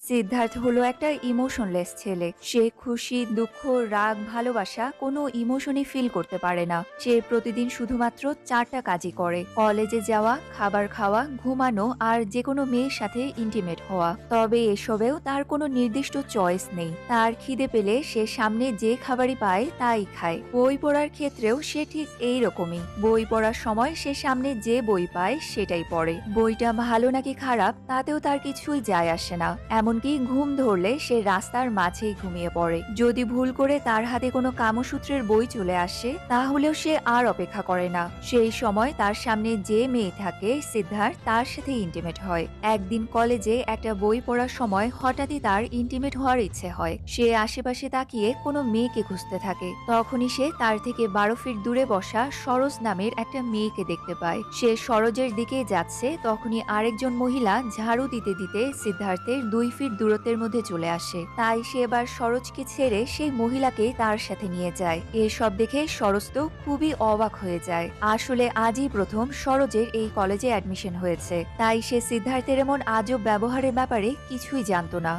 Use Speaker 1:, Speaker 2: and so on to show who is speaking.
Speaker 1: সিদ্ধার্থ হলো একটা ইমোশনলেস ছেলে। সে খুশি, দুঃখ, রাগ, ভালোবাসা কোনো ইমোশনই ফিল করতে পারে না। সে প্রতিদিন শুধুমাত্র 4টা কাজই করে: কলেজে যাওয়া, খাবার খাওয়া, ঘুমানো আর যে কোনো মেয়ের সাথে ইন্টিমেট হওয়া। তবে এসবেও তার কোনো নির্দিষ্ট চয়েস নেই। তার খিদে পেলে সে সামনে যে খাবারই পায় তাই খায়। বই পড়ার ক্ষেত্রেও সে ঠিক এই রকমই। বই পড়ার সময় সে সামনে যে বই পায় সেটাই পড়ে। বইটা ভালো নাকি খারাপ তাতেও তার কিছুই যায় আসে না। এমনকি ঘুম ধরলে সে রাস্তার মাঝেই ঘুমিয়ে পড়ে। যদি ভুল করে তার হাতে কোনো কামসূত্রের বই চলে আসে তাহলেও সে আর অপেক্ষা করে না। সেই সময় তার সামনে যে মেয়ে থাকে সিদ্ধার্থ তার সাথে ইন্টিমেট হয়। একদিন কলেজে একটা বই পড়ার সময় হঠাৎই তার ইন্টিমেট হওয়ার ইচ্ছে হয়। সে আশেপাশে তাকিয়ে কোনো মেয়েকে খুঁজতে থাকে। তখনই সে তার থেকে 12 ফিট দূরে বসা সরোজ নামের একটা মেয়েকে দেখতে পায়। সে সরোজের দিকে যাচ্ছে, তখনই আরেকজন মহিলা ঝাড়ু দিতে দিতে সিদ্ধার্থের 2 ফিট দূরত্বের মধ্যে চলে আসে। তাই সে এবার সরোজকে ছেড়ে সেই মহিলাকে তার সাথে নিয়ে যায়। এসব দেখে সরোজ তো খুবই অবাক হয়ে যায়। আসলে আজই প্রথম সরোজের এই কলেজে অ্যাডমিশন হয়েছে, তাই সে সিদ্ধার্থের এমন আজব ব্যবহারের ব্যাপারে কিছুই জানতো না।